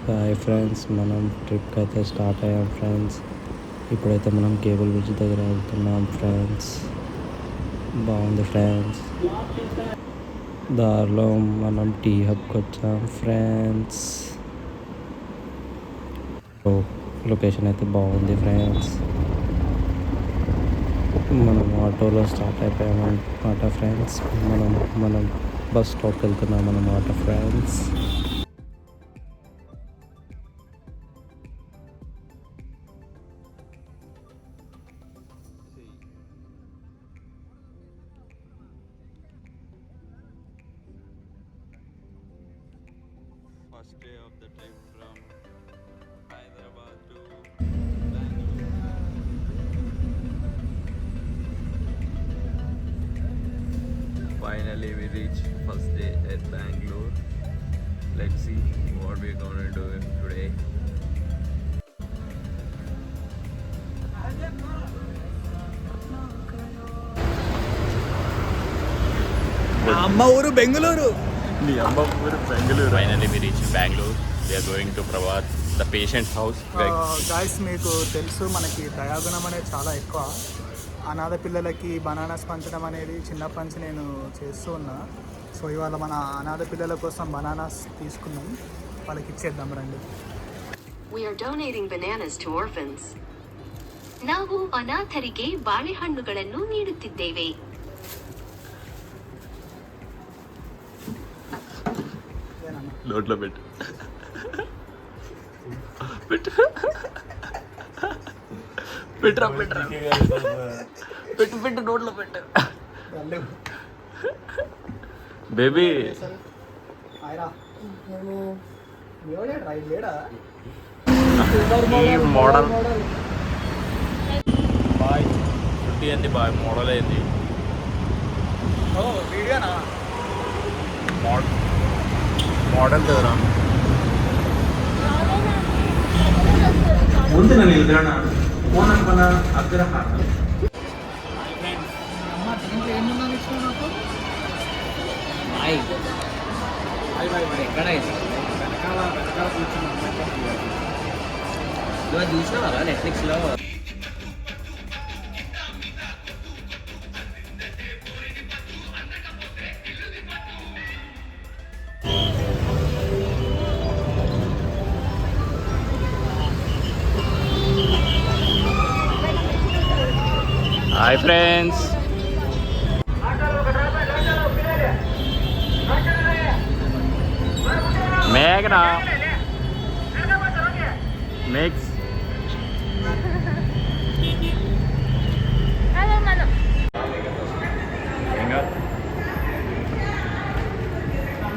Hi friends, మనం ట్రిప్కి అయితే స్టార్ట్ అయ్యాం ఫ్రెండ్స్. ఇప్పుడైతే మనం కేబుల్ బ్రిడ్జ్ దగ్గర వెళ్తున్నాం ఫ్రెండ్స్. బాగుంది ఫ్రెండ్స్. దారిలో మనం టీ హబ్కి వచ్చాం ఫ్రెండ్స్. లొకేషన్ అయితే బాగుంది ఫ్రెండ్స్. మనం ఆటోలో స్టార్ట్ అయిపోయామన్నమాట ఫ్రెండ్స్. మనం బస్ స్టాప్కి వెళ్తున్నాం అన్నమాట friends. First day of the trip from Hyderabad to Bangalore. Finally we reached first day at Bangalore. Let's see what we're gonna do today. అమ్మ ఊరు Bengaluru. Finally we reached Bangalore. We are going to Pravat, the patient's house. Guys మీకు తెలుసు మనకి దయాగుణం అనేది చాలా ఎక్కువ. అనాథ పిల్లలకి బనానాస్ పంచడం అనేది చిన్నప్పటి నుంచి నేను చేస్తూ ఉన్నా. సో ఇవాళ మన అనాథ పిల్లల కోసం బనానాస్ తీసుకున్నాం, వాళ్ళకి ఇచ్చేద్దాం రండి. We are donating bananas to orphans. ನಾವು ಅನಾಥರಿಗೆ ಬಾಳೆಹಣ್ಣುಗಳನ್ನು ನೀಡುತ್ತಿದ್ದೇವೆ. నోట్లో పెట్టు పెట్టు పెట్టరా పెట్టరా పెట్టు పెట్టు నోట్లో పెట్టు బేబీ. ఈ మోడల్ బాయ్ చుట్టి ఏంది బాయ్, మోడల్ ఏంది వీడియోనా మోడల్ కదరా. ಮುಂದಿನ ನಿಲ್ದಾಣ ಕೋನಪ್ಪನ ಅಗ್ರಹಾರ. చూసినా నెట్ఫ్లిక్స్లో హాయ్ ఫ్రెండ్స్, మేఘనా మిక్స్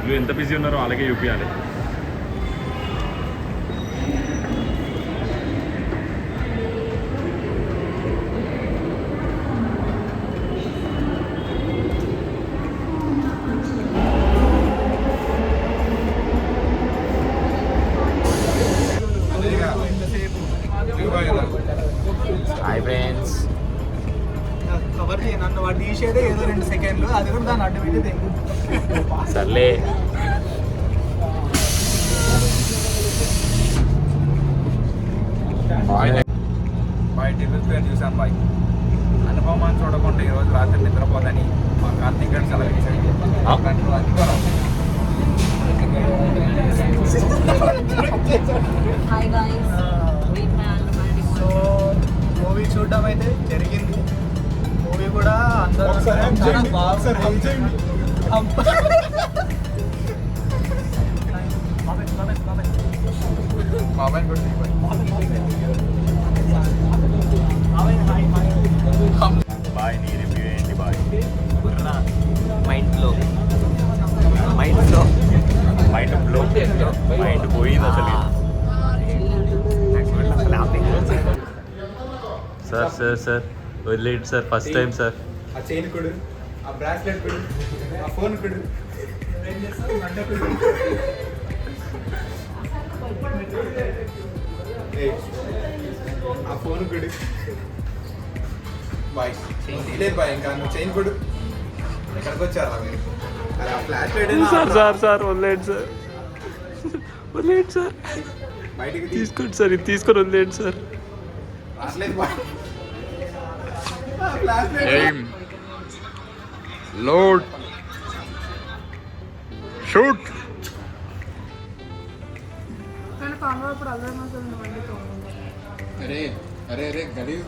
వీళ్ళు ఎంత బిజీ ఉన్నారో అలాగే చూపించాలి. హాయ్ ఫ్రెండ్స్, కవర్ చేయి నన్ను, వాడు తీసేదే ఏదో 2 సెకండ్లు, అది కూడా దాన్ని అడ్డు పెట్టేది. సర్లే బాయ్ టిఫిన్ పేరు చూసాను బాయ్. అనుభవాన్ని చూడకుండా ఈరోజు రాత్రి నిద్రపోదని మా కార్తీక్ గారు సెలవు ఇచ్చాడు. సో మూవీ చూడడం అయితే జరిగింది. మూవీ కూడా అందరూ బాబాయ్ కూడా బాయ్. నీ రివ్యూ ఏంటి బాయ్? మైండ్ బ్లో మైండ్ పోయింది అసలు. సార్ వదిలేండి సార్, ఫస్ట్ టైం సార్. ఆ చైన్ కొడు, ఆ బ్రాస్లెట్ కొడు, ఆ ఫోన్ కొడు. ఏం చేస్తావు? ఆ ఫోన్ కొడు బాయ్. లేదు బాయ్, ఇంకా నువ్వు చైన్ కొడు. ఎక్కడికి వచ్చారా మీరు? అరే ఆ ఫ్లాష్ లైట్ సార్ వదిలేండి సార్. వదిలేండి సార్, బయటికి తీసుకోండి సార్, ఇది తీసుకొని వదిలేండి సార్. రావట్లేదు లోడ్ షూట్. అరే అరే అరే గలీజ్